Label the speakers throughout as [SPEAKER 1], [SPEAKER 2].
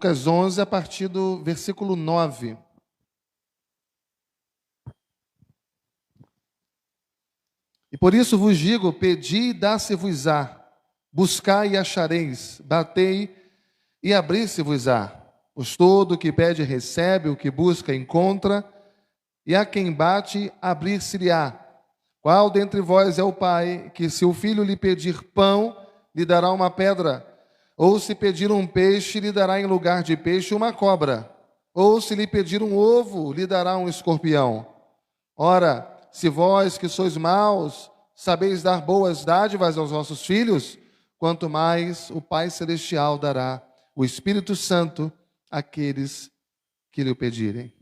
[SPEAKER 1] Lucas 11, a partir do versículo 9. E por isso vos digo, pedi e dá-se-vos-á, buscai e achareis, batei e abrir-se-vos-á. Pois todo o que pede recebe, o que busca encontra, e a quem bate abrir-se-lhe-á. Qual dentre vós é o pai, que se o filho lhe pedir pão, lhe dará uma pedra? Ou se pedir um peixe, lhe dará em lugar de peixe uma cobra? Ou se lhe pedir um ovo, lhe dará um escorpião? Ora, se vós que sois maus, sabeis dar boas dádivas aos vossos filhos, quanto mais o Pai Celestial dará o Espírito Santo àqueles que lhe o pedirem.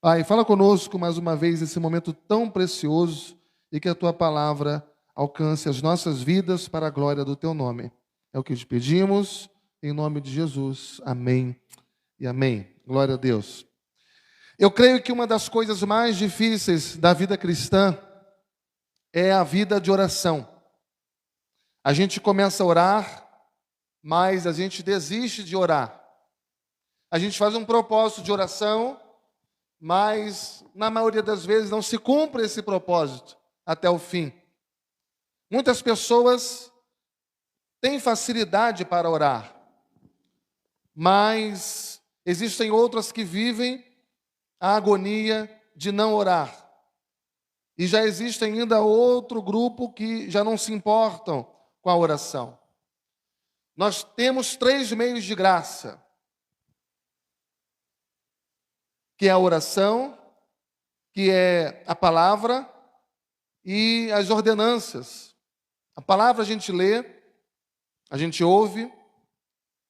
[SPEAKER 1] Pai, fala conosco mais uma vez nesse momento tão precioso e que a Tua palavra alcance as nossas vidas para a glória do Teu nome. É o que te pedimos, em nome de Jesus. Amém e amém. Glória a Deus. Eu creio que uma das coisas mais difíceis da vida cristã é a vida de oração. A gente começa a orar, mas a gente desiste de orar. A gente faz um propósito de oração, mas na maioria das vezes não se cumpre esse propósito até o fim. Muitas pessoas têm facilidade para orar, mas existem outras que vivem a agonia de não orar. E já existe ainda outro grupo que já não se importam com a oração. Nós temos 3 meios de graça, que é a oração, que é a palavra e as ordenanças. A palavra a gente lê, a gente ouve,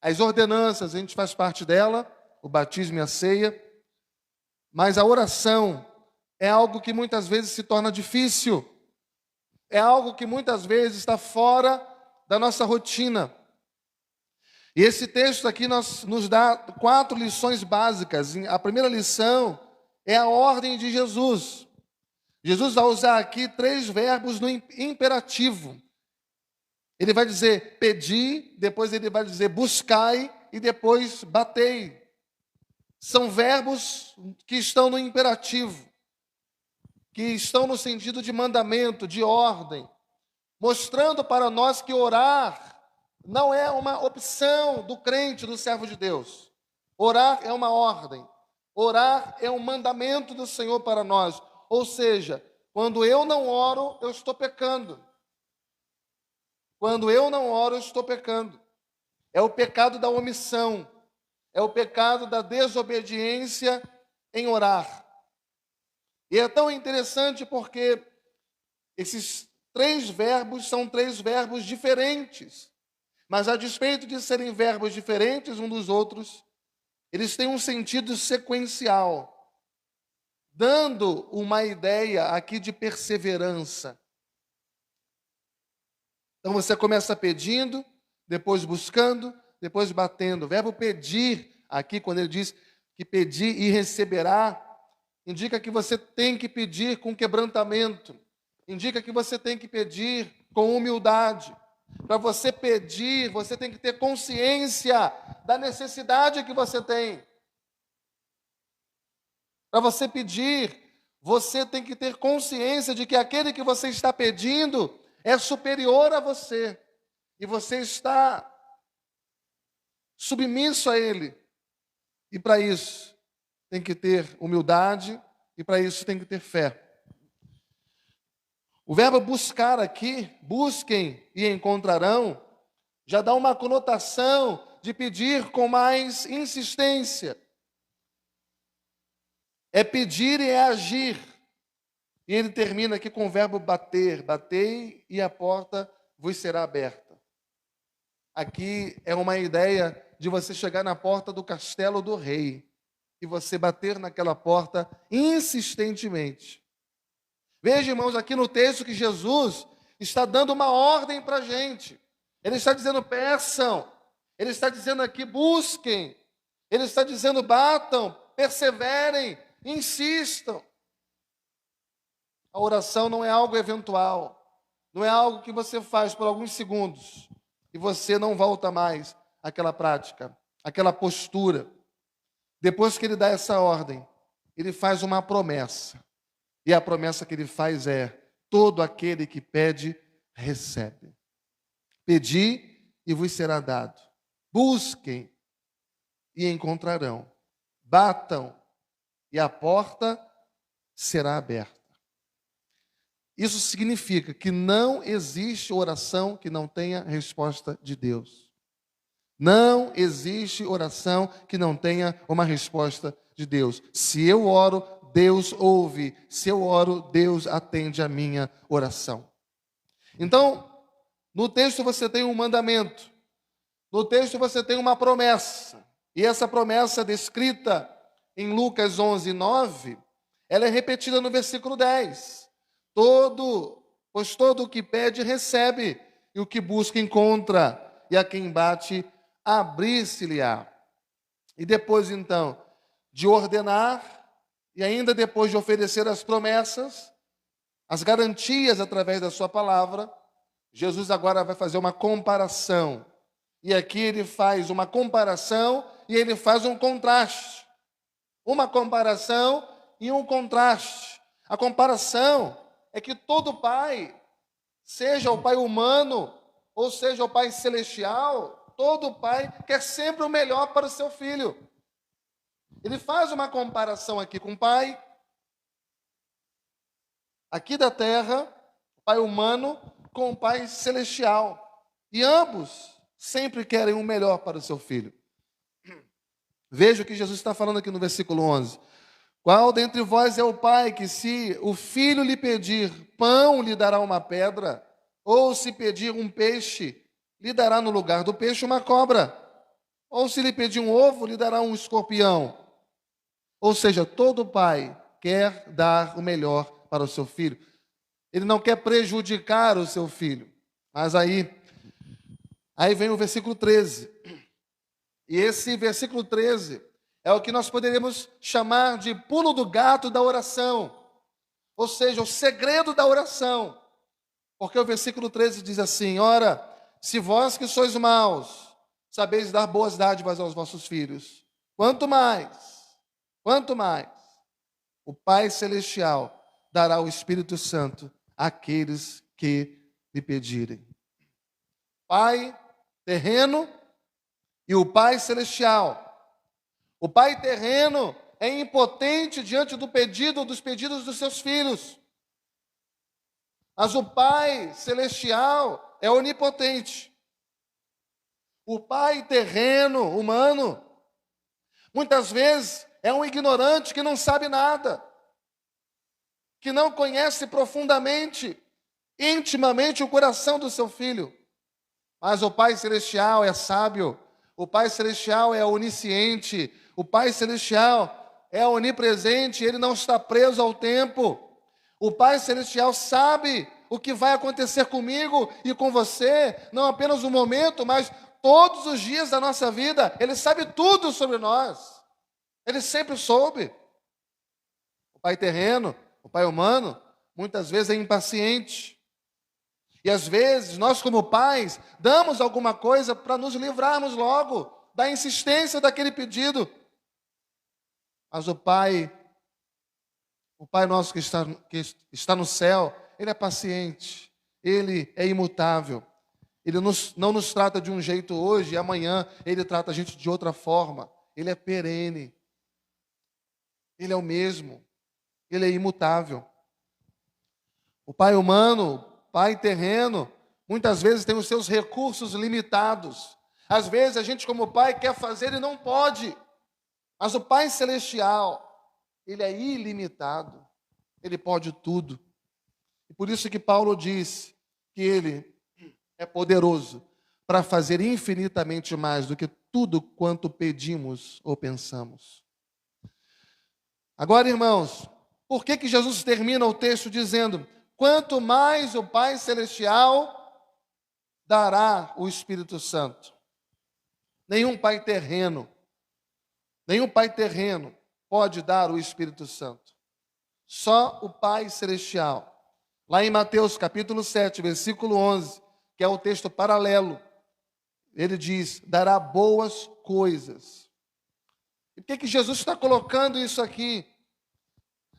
[SPEAKER 1] as ordenanças a gente faz parte dela, o batismo e a ceia, mas a oração é algo que muitas vezes se torna difícil, é algo que muitas vezes está fora da nossa rotina. E esse texto aqui nos dá 4 lições básicas. A primeira lição é a ordem de Jesus. Jesus vai usar aqui 3 verbos no imperativo. Ele vai dizer pedi, depois ele vai dizer buscai e depois batei. São verbos que estão no imperativo, que estão no sentido de mandamento, de ordem, mostrando para nós que orar não é uma opção do crente, do servo de Deus. Orar é uma ordem. Orar é um mandamento do Senhor para nós. Ou seja, quando eu não oro, eu estou pecando. Quando eu não oro, eu estou pecando. É o pecado da omissão. É o pecado da desobediência em orar. E é tão interessante porque esses 3 verbos são 3 verbos diferentes. Mas a despeito de serem verbos diferentes um dos outros, eles têm um sentido sequencial, dando uma ideia aqui de perseverança. Então você começa pedindo, depois buscando, depois batendo. O verbo pedir, aqui quando ele diz que pedir e receberá, indica que você tem que pedir com quebrantamento, indica que você tem que pedir com humildade. Para você pedir, você tem que ter consciência da necessidade que você tem. Para você pedir, você tem que ter consciência de que aquele que você está pedindo é superior a você. E você está submisso a ele. E para isso, tem que ter humildade e para isso tem que ter fé. O verbo buscar aqui, busquem e encontrarão, já dá uma conotação de pedir com mais insistência. É pedir e é agir. E ele termina aqui com o verbo bater. Batei e a porta vos será aberta. Aqui é uma ideia de você chegar na porta do castelo do rei e você bater naquela porta insistentemente. Veja, irmãos, aqui no texto que Jesus está dando uma ordem para a gente. Ele está dizendo peçam, ele está dizendo aqui busquem, ele está dizendo batam, perseverem, insistam. A oração não é algo eventual, não é algo que você faz por alguns segundos e você não volta mais àquela prática. aquela postura. Depois que ele dá essa ordem, ele faz uma promessa. E a promessa que ele faz é: todo aquele que pede, recebe. Pedi e vos será dado. Busquem e encontrarão. Batam e a porta será aberta. Isso significa que não existe oração que não tenha resposta de Deus. Não existe oração que não tenha uma resposta de Deus. Se eu oro, Deus ouve. Se eu oro, Deus atende a minha oração. Então, no texto você tem um mandamento. No texto você tem uma promessa. E essa promessa descrita em Lucas 11, 9, ela é repetida no versículo 10. Pois todo o que pede, recebe. E o que busca, encontra. E a quem bate, abrir-se-lhe-á. E depois, então, de ordenar, e ainda depois de oferecer as promessas, as garantias através da sua palavra, Jesus agora vai fazer uma comparação. E aqui ele faz uma comparação e ele faz um contraste. Uma comparação e um contraste. A comparação é que todo pai, seja o pai humano ou seja o pai celestial, todo pai quer sempre o melhor para o seu filho. Ele faz uma comparação aqui com o pai, aqui da terra, o pai humano com o pai celestial. E ambos sempre querem o melhor para o seu filho. Veja o que Jesus está falando aqui no versículo 11. Qual dentre vós é o pai que, se o filho lhe pedir pão, lhe dará uma pedra? Ou se pedir um peixe, lhe dará no lugar do peixe uma cobra? Ou se lhe pedir um ovo, lhe dará um escorpião? Ou seja, todo pai quer dar o melhor para o seu filho. Ele não quer prejudicar o seu filho. Mas aí vem o versículo 13. E esse versículo 13 é o que nós poderíamos chamar de pulo do gato da oração. Ou seja, o segredo da oração. Porque o versículo 13 diz assim: ora, se vós que sois maus, sabeis dar boas dádivas aos vossos filhos, quanto mais, o Pai Celestial dará o Espírito Santo àqueles que lhe pedirem. Pai terreno e o Pai Celestial. O pai terreno é impotente diante dos pedidos dos seus filhos. Mas o Pai Celestial é onipotente. O pai terreno, humano, muitas vezes é um ignorante que não sabe nada, que não conhece profundamente, intimamente o coração do seu filho. Mas o Pai Celestial é sábio, o Pai Celestial é onisciente, o Pai Celestial é onipresente, ele não está preso ao tempo. O Pai Celestial sabe o que vai acontecer comigo e com você, não apenas um momento, mas todos os dias da nossa vida. Ele sabe tudo sobre nós. Ele sempre soube. O pai terreno, o pai humano, muitas vezes é impaciente. E às vezes, nós como pais, damos alguma coisa para nos livrarmos logo da insistência daquele pedido. Mas o Pai nosso que está no céu, Ele é paciente, Ele é imutável. Ele não nos trata de um jeito hoje e amanhã Ele trata a gente de outra forma. Ele é perene. Ele é o mesmo. Ele é imutável. O pai humano, pai terreno, muitas vezes tem os seus recursos limitados. Às vezes a gente como pai quer fazer e não pode. Mas o Pai Celestial, Ele é ilimitado. Ele pode tudo. E por isso que Paulo diz que Ele é poderoso para fazer infinitamente mais do que tudo quanto pedimos ou pensamos. Agora, irmãos, por que Jesus termina o texto dizendo: quanto mais o Pai Celestial dará o Espírito Santo? Nenhum pai terreno pode dar o Espírito Santo. Só o Pai Celestial. Lá em Mateus capítulo 7, versículo 11, que é o texto paralelo, ele diz: dará boas coisas. E por que Jesus está colocando isso aqui?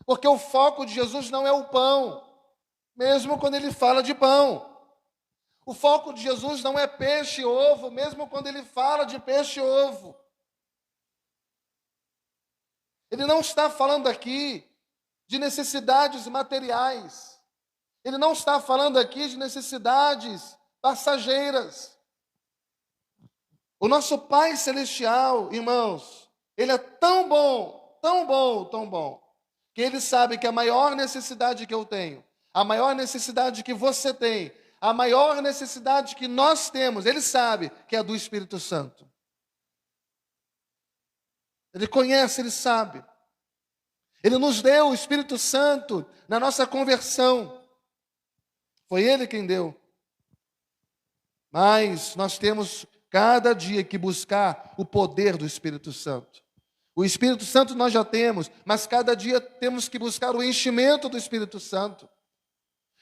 [SPEAKER 1] Porque o foco de Jesus não é o pão, mesmo quando ele fala de pão. O foco de Jesus não é peixe e ovo, mesmo quando ele fala de peixe e ovo. Ele não está falando aqui de necessidades materiais. Ele não está falando aqui de necessidades passageiras. O nosso Pai Celestial, irmãos, Ele é tão bom, tão bom, tão bom, que Ele sabe que a maior necessidade que eu tenho, a maior necessidade que você tem, a maior necessidade que nós temos, Ele sabe que é a do Espírito Santo. Ele conhece, Ele sabe. Ele nos deu o Espírito Santo na nossa conversão. Foi Ele quem deu. Mas nós temos cada dia que buscar o poder do Espírito Santo. O Espírito Santo nós já temos, mas cada dia temos que buscar o enchimento do Espírito Santo.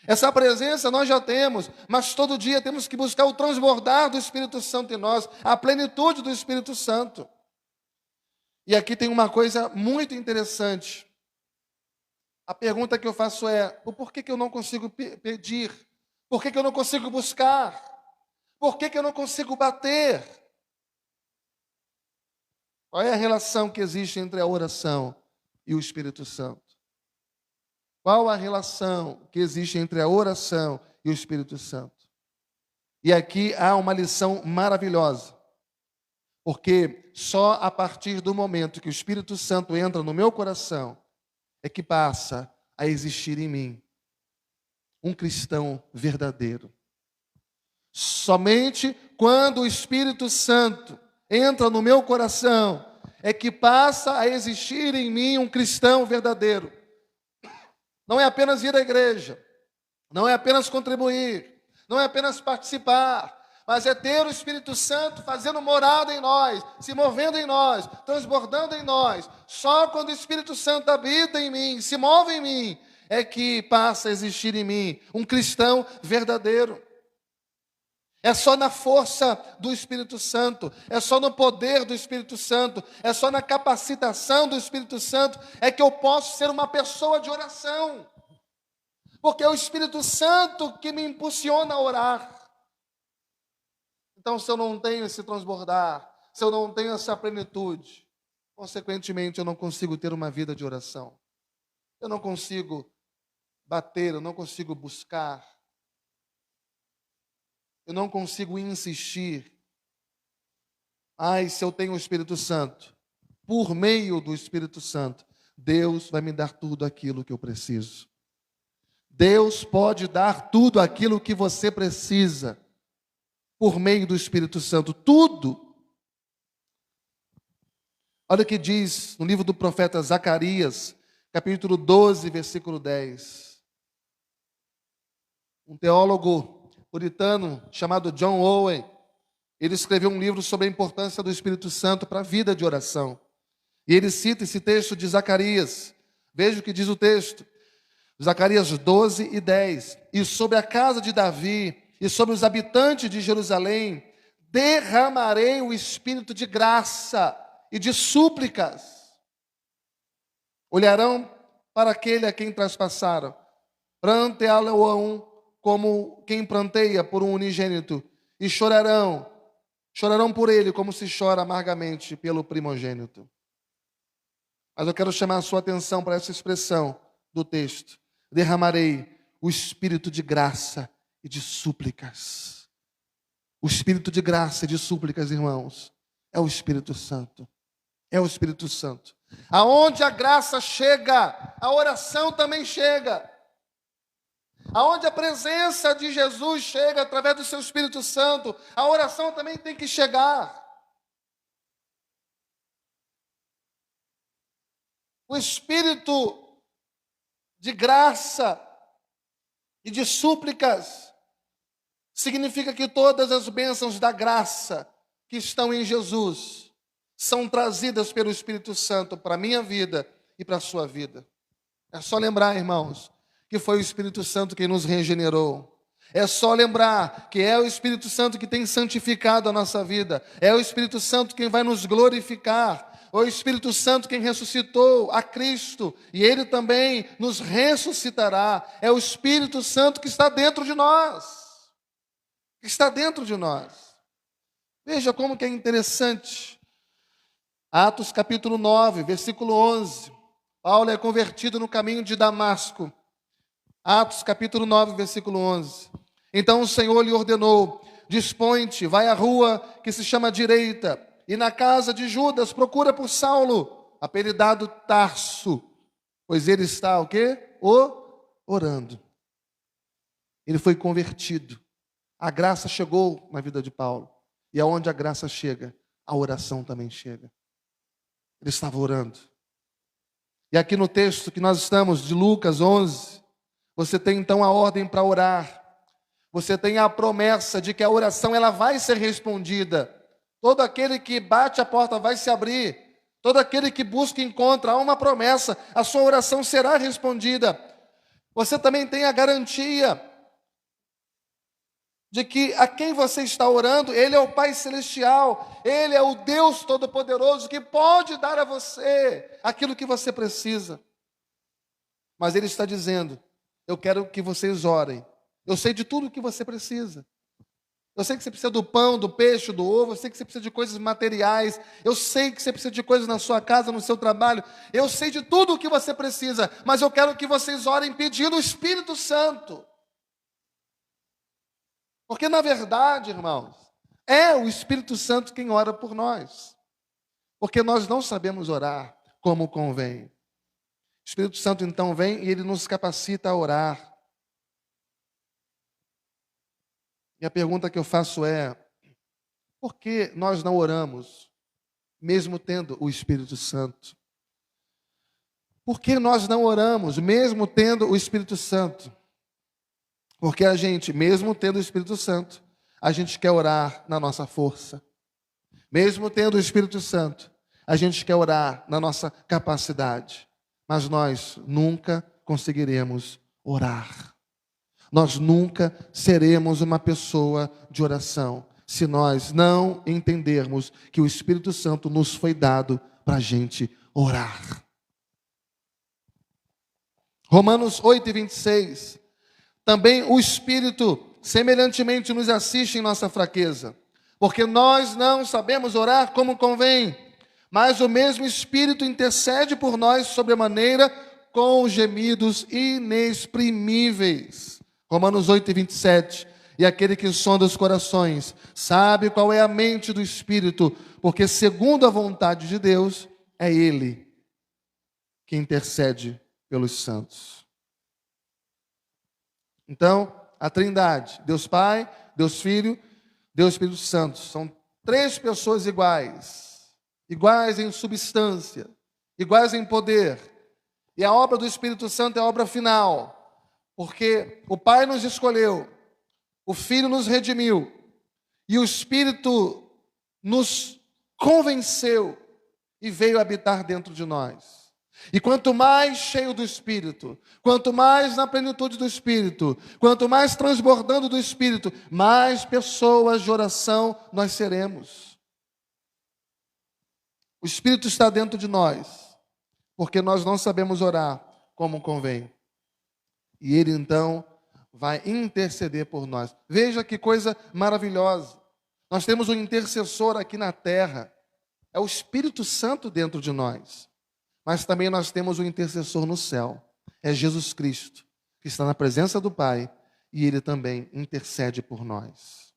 [SPEAKER 1] Essa presença nós já temos, mas todo dia temos que buscar o transbordar do Espírito Santo em nós, a plenitude do Espírito Santo. E aqui tem uma coisa muito interessante. A pergunta que eu faço é: por que eu não consigo pedir? Por que eu não consigo buscar? Por que eu não consigo bater? Qual é a relação que existe entre a oração e o Espírito Santo? Qual a relação que existe entre a oração e o Espírito Santo? E aqui há uma lição maravilhosa. Porque só a partir do momento que o Espírito Santo entra no meu coração é que passa a existir em mim um cristão verdadeiro. Somente quando o Espírito Santo entra no meu coração é que passa a existir em mim um cristão verdadeiro. Não é apenas ir à igreja, não é apenas contribuir, não é apenas participar, mas é ter o Espírito Santo fazendo morada em nós, se movendo em nós, transbordando em nós. Só quando o Espírito Santo habita em mim, se move em mim, é que passa a existir em mim um cristão verdadeiro. É só na força do Espírito Santo, é só no poder do Espírito Santo, é só na capacitação do Espírito Santo é que eu posso ser uma pessoa de oração. Porque é o Espírito Santo que me impulsiona a orar. Então, se eu não tenho esse transbordar, se eu não tenho essa plenitude, consequentemente eu não consigo ter uma vida de oração. Eu não consigo bater, eu não consigo buscar. Eu não consigo insistir. Mas se eu tenho o Espírito Santo, por meio do Espírito Santo, Deus vai me dar tudo aquilo que eu preciso. Deus pode dar tudo aquilo que você precisa, por meio do Espírito Santo, tudo. Olha o que diz no livro do profeta Zacarias, capítulo 12, versículo 10. Um teólogo puritano chamado John Owen, ele escreveu um livro sobre a importância do Espírito Santo para a vida de oração. E ele cita esse texto de Zacarias. Veja o que diz o texto. Zacarias 12 e 10. E sobre a casa de Davi e sobre os habitantes de Jerusalém derramarei o Espírito de graça e de súplicas. Olharão para aquele a quem traspassaram, pranteá-lo-ão como quem pranteia por um unigênito, e chorarão por ele como se chora amargamente pelo primogênito. Mas eu quero chamar a sua atenção para essa expressão do texto: derramarei o Espírito de graça e de súplicas. O Espírito de graça e de súplicas, irmãos, é o Espírito Santo. É o Espírito Santo. Aonde a graça chega, a oração também chega. Aonde a presença de Jesus chega através do seu Espírito Santo, a oração também tem que chegar. O Espírito de graça e de súplicas significa que todas as bênçãos da graça que estão em Jesus são trazidas pelo Espírito Santo para a minha vida e para a sua vida. É só lembrar, irmãos, que foi o Espírito Santo quem nos regenerou. É só lembrar que é o Espírito Santo que tem santificado a nossa vida. É o Espírito Santo quem vai nos glorificar. É o Espírito Santo quem ressuscitou a Cristo. E Ele também nos ressuscitará. É o Espírito Santo que está dentro de nós. Que está dentro de nós. Veja como que é interessante. Atos capítulo 9, versículo 11. Paulo é convertido no caminho de Damasco. Atos capítulo 9, versículo 11. Então o Senhor lhe ordenou: dispõe-te, vai à rua que se chama Direita, e na casa de Judas procura por Saulo, apelidado Tarso, pois ele está o quê? Orando. Ele foi convertido. A graça chegou na vida de Paulo. E aonde a graça chega, a oração também chega. Ele estava orando. E aqui no texto que nós estamos, de Lucas 11, você tem então a ordem para orar. Você tem a promessa de que a oração ela vai ser respondida. Todo aquele que bate a porta vai se abrir. Todo aquele que busca encontra. Há uma promessa. A sua oração será respondida. Você também tem a garantia de que a quem você está orando, Ele é o Pai Celestial. Ele é o Deus Todo-Poderoso que pode dar a você aquilo que você precisa. Mas Ele está dizendo: eu quero que vocês orem. Eu sei de tudo o que você precisa. Eu sei que você precisa do pão, do peixe, do ovo. Eu sei que você precisa de coisas materiais. Eu sei que você precisa de coisas na sua casa, no seu trabalho. Eu sei de tudo o que você precisa. Mas eu quero que vocês orem pedindo o Espírito Santo. Porque na verdade, irmãos, é o Espírito Santo quem ora por nós. Porque nós não sabemos orar como convém. O Espírito Santo então vem e ele nos capacita a orar. E a pergunta que eu faço é: por que nós não oramos, mesmo tendo o Espírito Santo? Por que nós não oramos, mesmo tendo o Espírito Santo? Porque a gente, mesmo tendo o Espírito Santo, a gente quer orar na nossa força. Mesmo tendo o Espírito Santo, a gente quer orar na nossa capacidade. Mas nós nunca conseguiremos orar. Nós nunca seremos uma pessoa de oração se nós não entendermos que o Espírito Santo nos foi dado para a gente orar. Romanos 8, 26. Também o Espírito semelhantemente nos assiste em nossa fraqueza, porque nós não sabemos orar como convém, mas o mesmo Espírito intercede por nós sobremaneira com gemidos inexprimíveis. Romanos 8, 27. E aquele que sonda os corações sabe qual é a mente do Espírito, porque segundo a vontade de Deus, é Ele que intercede pelos santos. Então, a Trindade, Deus Pai, Deus Filho, Deus Espírito Santo, são três pessoas iguais, iguais em substância, iguais em poder. E a obra do Espírito Santo é a obra final. Porque o Pai nos escolheu, o Filho nos redimiu e o Espírito nos convenceu e veio habitar dentro de nós. E quanto mais cheio do Espírito, quanto mais na plenitude do Espírito, quanto mais transbordando do Espírito, mais pessoas de oração nós seremos. O Espírito está dentro de nós, porque nós não sabemos orar como convém. E Ele então vai interceder por nós. Veja que coisa maravilhosa. Nós temos um intercessor aqui na terra. É o Espírito Santo dentro de nós. Mas também nós temos um intercessor no céu. É Jesus Cristo, que está na presença do Pai. E Ele também intercede por nós.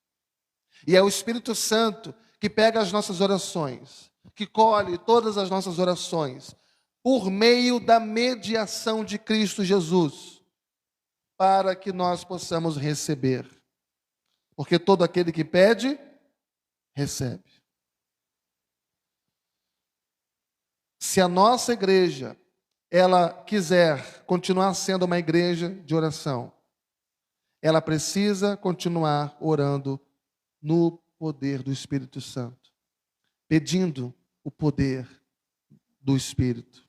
[SPEAKER 1] E é o Espírito Santo que pega as nossas orações, que colhe todas as nossas orações, por meio da mediação de Cristo Jesus, para que nós possamos receber. Porque todo aquele que pede, recebe. Se a nossa igreja, ela quiser continuar sendo uma igreja de oração, ela precisa continuar orando no poder do Espírito Santo, pedindo o poder do Espírito.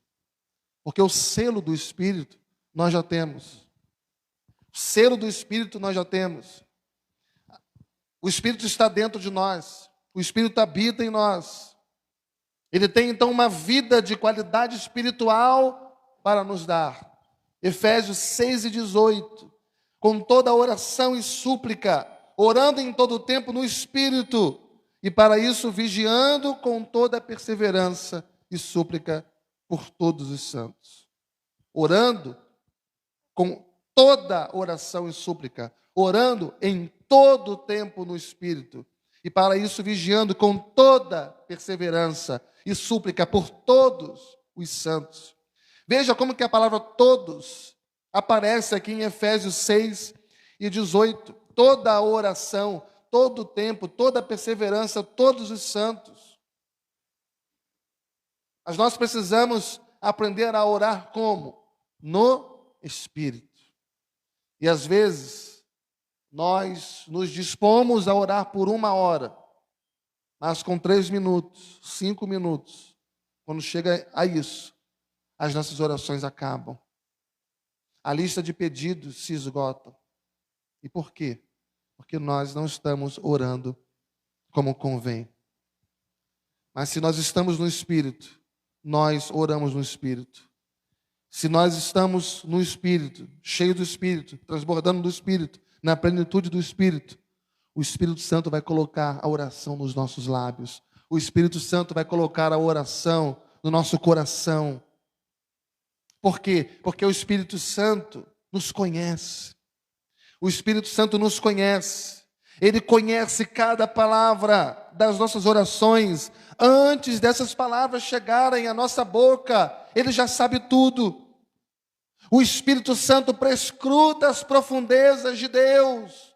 [SPEAKER 1] Porque o selo do Espírito nós já temos. O selo do Espírito nós já temos. O Espírito está dentro de nós. O Espírito habita em nós. Ele tem então uma vida de qualidade espiritual para nos dar. Efésios 6:18. Com toda oração e súplica, orando em todo o tempo no Espírito, e para isso vigiando com toda perseverança e súplica por todos os santos. Orando com toda oração e súplica, orando em todo o tempo no Espírito, e para isso vigiando com toda perseverança e súplica por todos os santos. Veja como que a palavra todos aparece aqui em Efésios 6:18. Toda a oração, todo o tempo, toda a perseverança, todos os santos. Mas nós precisamos aprender a orar como? No Espírito. E às vezes, nós nos dispomos a orar por 1 hora, mas com 3 minutos, 5 minutos, quando chega a isso, as nossas orações acabam. A lista de pedidos se esgota. E por quê? Porque nós não estamos orando como convém. Mas se nós estamos no Espírito, nós oramos no Espírito. Se nós estamos no Espírito, cheio do Espírito, transbordando do Espírito, na plenitude do Espírito, o Espírito Santo vai colocar a oração nos nossos lábios. O Espírito Santo vai colocar a oração no nosso coração. Por quê? Porque o Espírito Santo nos conhece. O Espírito Santo nos conhece. Ele conhece cada palavra das nossas orações. Antes dessas palavras chegarem à nossa boca, Ele já sabe tudo. O Espírito Santo prescruta as profundezas de Deus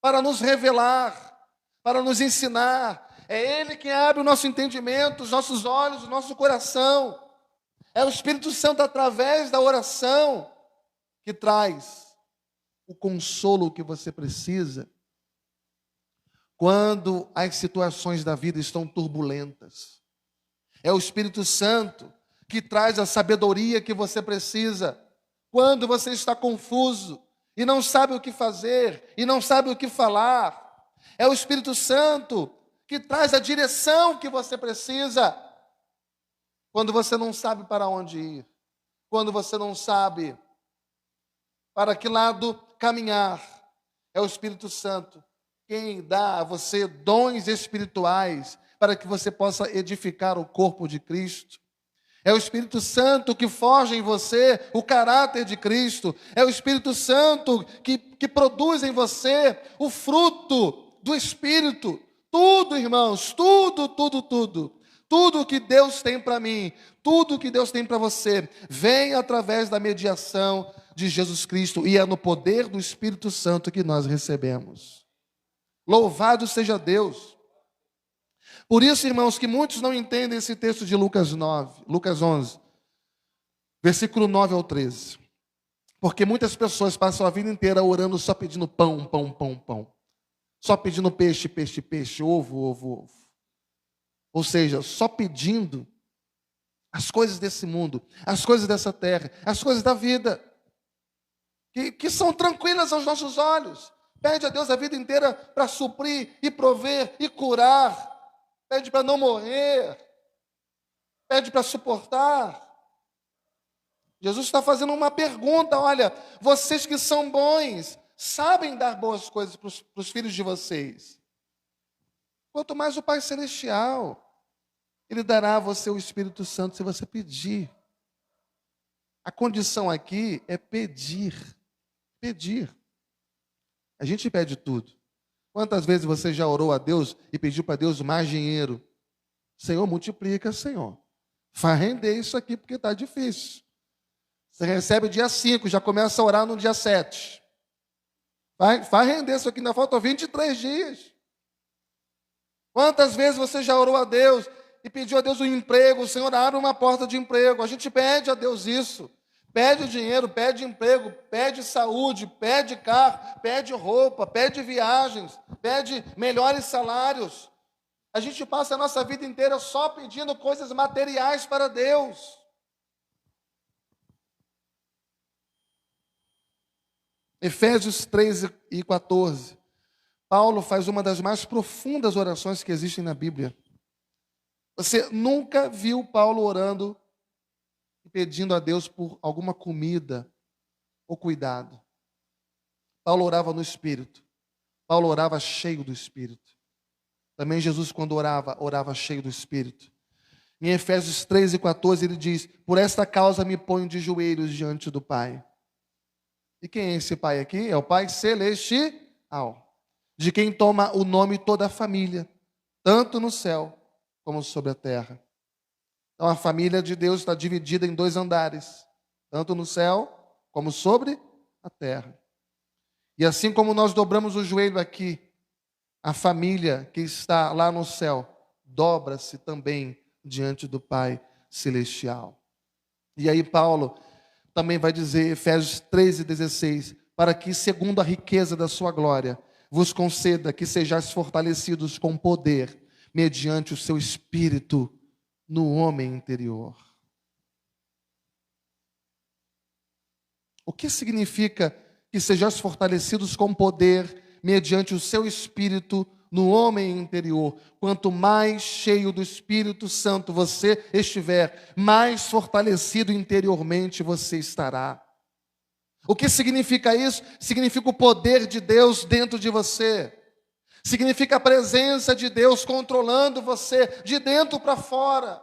[SPEAKER 1] para nos revelar, para nos ensinar. É Ele quem abre o nosso entendimento, os nossos olhos, o nosso coração. É o Espírito Santo, através da oração, que traz o consolo que você precisa quando as situações da vida estão turbulentas. É o Espírito Santo que traz a sabedoria que você precisa quando você está confuso e não sabe o que fazer e não sabe o que falar. É o Espírito Santo que traz a direção que você precisa quando você não sabe para onde ir, quando você não sabe para que lado caminhar. É o Espírito Santo quem dá a você dons espirituais para que você possa edificar o corpo de Cristo. É o Espírito Santo que forja em você o caráter de Cristo. É o Espírito Santo que produz em você o fruto do Espírito. Tudo, irmãos, tudo, tudo, tudo. Tudo que Deus tem para mim, tudo que Deus tem para você, vem através da mediação de Jesus Cristo e é no poder do Espírito Santo que nós recebemos. Louvado seja Deus. Por isso, irmãos, que muitos não entendem esse texto de Lucas 11, versículo 9 ao 13. Porque muitas pessoas passam a vida inteira orando só pedindo pão, pão, pão, pão. Só pedindo peixe, peixe, peixe, ovo, ovo, ovo. Ou seja, só pedindo as coisas desse mundo, as coisas dessa terra, as coisas da vida, que são tranquilas aos nossos olhos. Pede a Deus a vida inteira para suprir e prover e curar. Pede para não morrer. Pede para suportar. Jesus está fazendo uma pergunta, olha, vocês que são bons, sabem dar boas coisas para os filhos de vocês. Quanto mais o Pai Celestial, Ele dará a você o Espírito Santo se você pedir. A condição aqui é pedir. Pedir. A gente pede tudo. Quantas vezes você já orou a Deus e pediu para Deus mais dinheiro? Senhor, multiplica, Senhor. Faz render isso aqui porque está difícil. Você recebe dia 5, já começa a orar no dia 7. Faz render isso aqui, ainda faltam 23 dias. Quantas vezes você já orou a Deus e pediu a Deus um emprego? O Senhor abre uma porta de emprego. A gente pede a Deus isso. Pede dinheiro, pede emprego, pede saúde, pede carro, pede roupa, pede viagens, pede melhores salários. A gente passa a nossa vida inteira só pedindo coisas materiais para Deus. Efésios 3:14. Paulo faz uma das mais profundas orações que existem na Bíblia. Você nunca viu Paulo orando e pedindo a Deus por alguma comida ou cuidado. Paulo orava no Espírito. Paulo orava cheio do Espírito. Também Jesus, quando orava, orava cheio do Espírito. Em Efésios 3:14 ele diz: por esta causa me ponho de joelhos diante do Pai. E quem é esse Pai aqui? É o Pai Celestial, de quem toma o nome toda a família, tanto no céu como sobre a terra. Então a família de Deus está dividida em 2 andares, tanto no céu como sobre a terra. E assim como nós dobramos o joelho aqui, a família que está lá no céu dobra-se também diante do Pai Celestial. E aí Paulo também vai dizer, Efésios 3:16, para que, segundo a riqueza da sua glória, vos conceda que sejais fortalecidos com poder, mediante o seu Espírito no homem interior. O que significa que sejais fortalecidos com poder, mediante o seu Espírito no homem interior? Quanto mais cheio do Espírito Santo você estiver, mais fortalecido interiormente você estará. O que significa isso? Significa o poder de Deus dentro de você. Significa a presença de Deus controlando você de dentro para fora.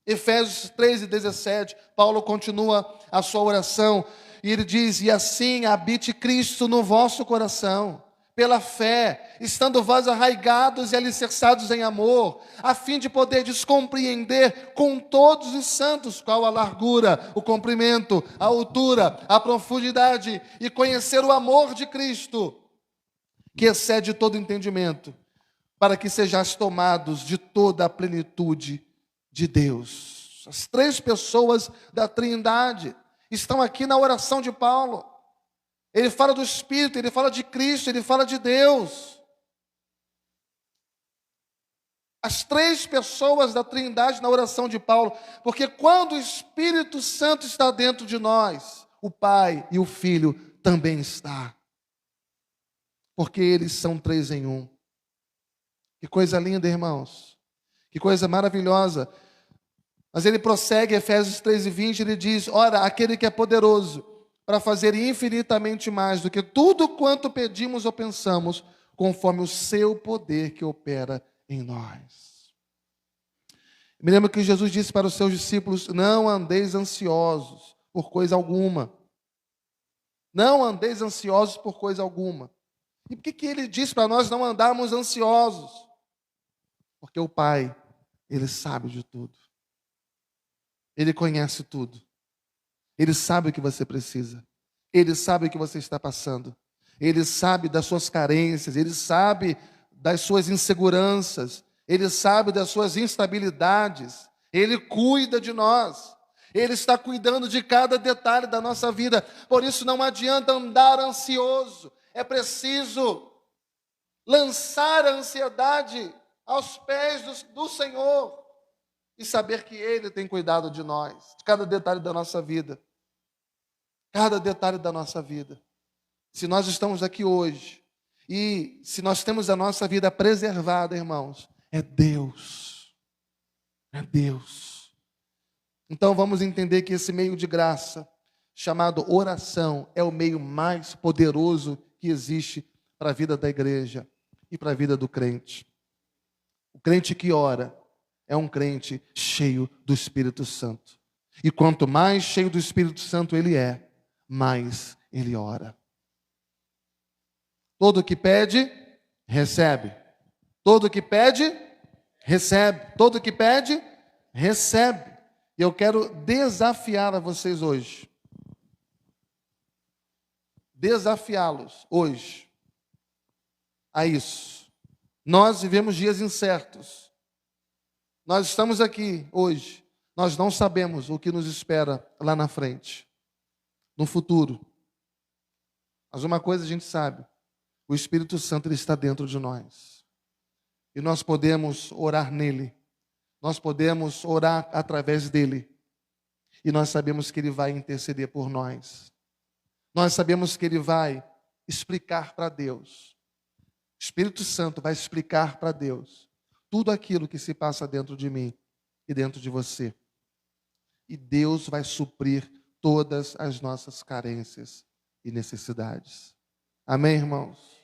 [SPEAKER 1] Efésios 3:17, Paulo continua a sua oração e ele diz: e assim habite Cristo no vosso coração, pela fé, estando vós arraigados e alicerçados em amor, a fim de poderdes compreender com todos os santos qual a largura, o comprimento, a altura, a profundidade, e conhecer o amor de Cristo, que excede todo entendimento, para que sejais tomados de toda a plenitude de Deus. As 3 pessoas da Trindade estão aqui na oração de Paulo. Ele fala do Espírito, ele fala de Cristo, ele fala de Deus. As 3 pessoas da Trindade na oração de Paulo, porque quando o Espírito Santo está dentro de nós, o Pai e o Filho também está. Porque eles são 3 em 1. Que coisa linda, irmãos. Que coisa maravilhosa. Mas ele prossegue, Efésios 3:20, ele diz: ora, aquele que é poderoso para fazer infinitamente mais do que tudo quanto pedimos ou pensamos, conforme o seu poder que opera em nós. Me lembro que Jesus disse para os seus discípulos: não andeis ansiosos por coisa alguma. Não andeis ansiosos por coisa alguma. E por que ele diz para nós não andarmos ansiosos? Porque o Pai, Ele sabe de tudo. Ele conhece tudo. Ele sabe o que você precisa. Ele sabe o que você está passando. Ele sabe das suas carências. Ele sabe das suas inseguranças. Ele sabe das suas instabilidades. Ele cuida de nós. Ele está cuidando de cada detalhe da nossa vida. Por isso não adianta andar ansioso. É preciso lançar a ansiedade aos pés do Senhor. E saber que Ele tem cuidado de nós, de cada detalhe da nossa vida. Cada detalhe da nossa vida. Se nós estamos aqui hoje, e se nós temos a nossa vida preservada, irmãos, é Deus. É Deus. Então vamos entender que esse meio de graça, chamado oração, é o meio mais poderoso que existe para a vida da igreja e para a vida do crente. O crente que ora é um crente cheio do Espírito Santo. E quanto mais cheio do Espírito Santo ele é, mais ele ora. Todo que pede, recebe. Todo que pede, recebe. Todo que pede, recebe. E eu quero desafiar a vocês hoje. Desafiá-los hoje a isso. Nós vivemos dias incertos. Nós estamos aqui hoje, nós não sabemos o que nos espera lá na frente, no futuro. Mas uma coisa a gente sabe, o Espírito Santo ele está dentro de nós. E nós podemos orar nele, nós podemos orar através dele. E nós sabemos que Ele vai interceder por nós. Nós sabemos que Ele vai explicar para Deus. O Espírito Santo vai explicar para Deus tudo aquilo que se passa dentro de mim e dentro de você. E Deus vai suprir todas as nossas carências e necessidades. Amém, irmãos?